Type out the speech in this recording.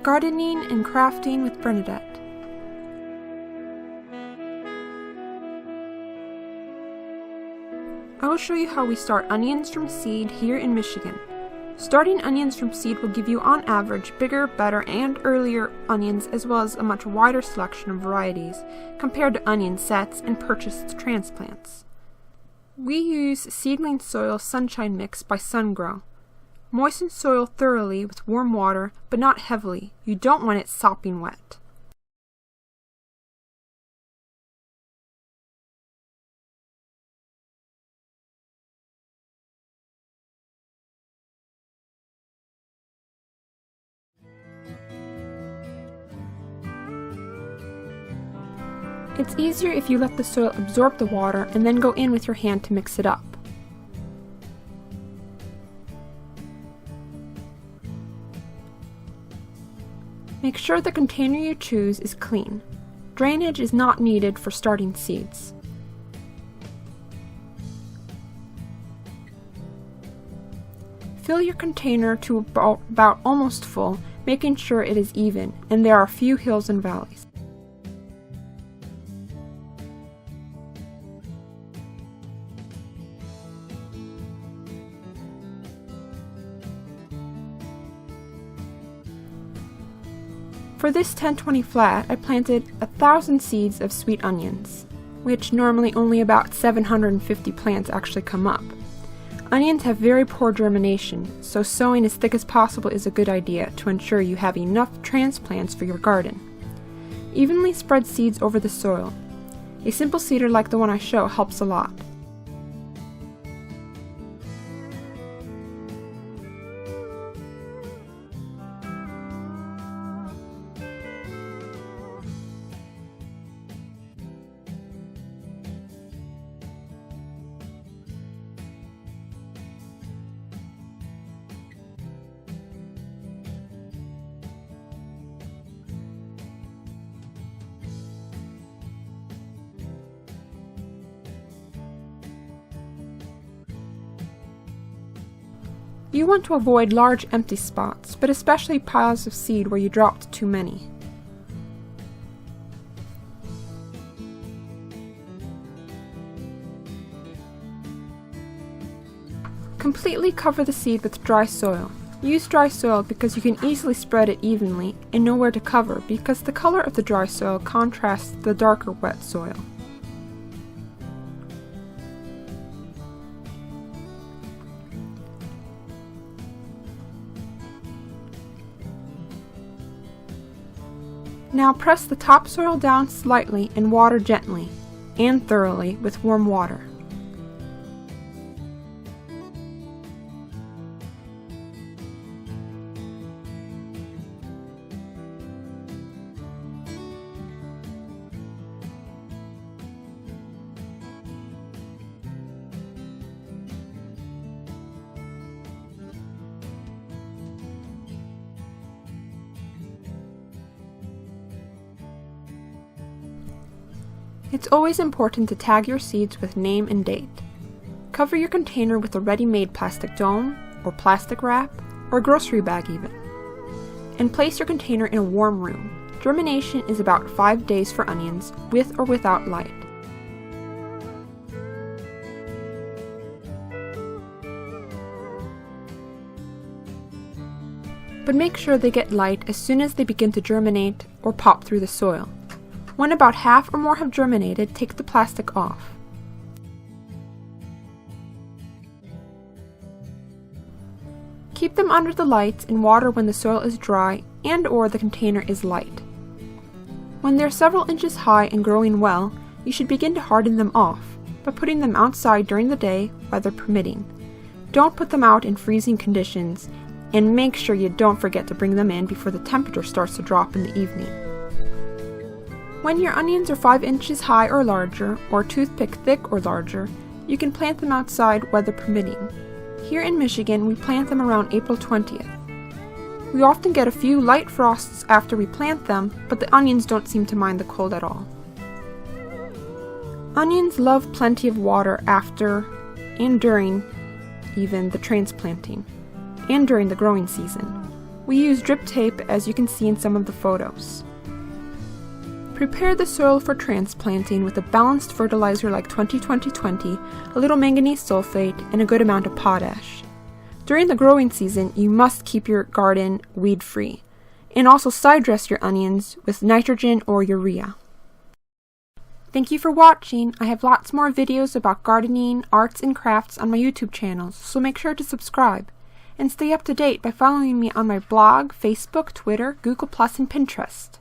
Gardening and Crafting with Bernadette. I will show you how we start onions from seed here in Michigan. Starting onions from seed will give you on average bigger, better, and earlier onions, as well as a much wider selection of varieties compared to onion sets and purchased transplants. We use seedling soil sunshine mix by SunGrow. Moisten soil thoroughly with warm water, but not heavily. You don't want it sopping wet. It's easier if you let the soil absorb the water and then go in with your hand to mix it up. Make sure the container you choose is clean. Drainage is not needed for starting seeds. Fill your container to about almost full, making sure it is even, and there are few hills and valleys. For this 10-20 flat, I planted 1,000 seeds of sweet onions, which normally only about 750 plants actually come up. Onions have very poor germination, so sowing as thick as possible is a good idea to ensure you have enough transplants for your garden. Evenly spread seeds over the soil. A simple seeder like the one I show helps a lot. You want to avoid large empty spots, but especially piles of seed where you dropped too many. Completely cover the seed with dry soil. Use dry soil because you can easily spread it evenly and know where to cover because the color of the dry soil contrasts the darker wet soil. Now press the topsoil down slightly and water gently and thoroughly with warm water. It's always important to tag your seeds with name and date. Cover your container with a ready-made plastic dome, or plastic wrap, or grocery bag even. And place your container in a warm room. Germination is about 5 days for onions, with or without light. But make sure they get light as soon as they begin to germinate or pop through the soil. When about half or more have germinated, take the plastic off. Keep them under the lights and water when the soil is dry and/or the container is light. When they're several inches high and growing well, you should begin to harden them off by putting them outside during the day, weather permitting. Don't put them out in freezing conditions, and make sure you don't forget to bring them in before the temperature starts to drop in the evening. When your onions are 5 inches high or larger, or toothpick thick or larger, you can plant them outside, weather permitting. Here in Michigan, we plant them around April 20th. We often get a few light frosts after we plant them, but the onions don't seem to mind the cold at all. Onions love plenty of water after and during even the transplanting, and during the growing season. We use drip tape, as you can see in some of the photos. Prepare the soil for transplanting with a balanced fertilizer like 20-20-20, a little manganese sulfate, and a good amount of potash. During the growing season, you must keep your garden weed-free, and also side dress your onions with nitrogen or urea. Thank you for watching. I have lots more videos about gardening, arts, and crafts on my YouTube channels, so make sure to subscribe. And stay up to date by following me on my blog, Facebook, Twitter, Google+, and Pinterest.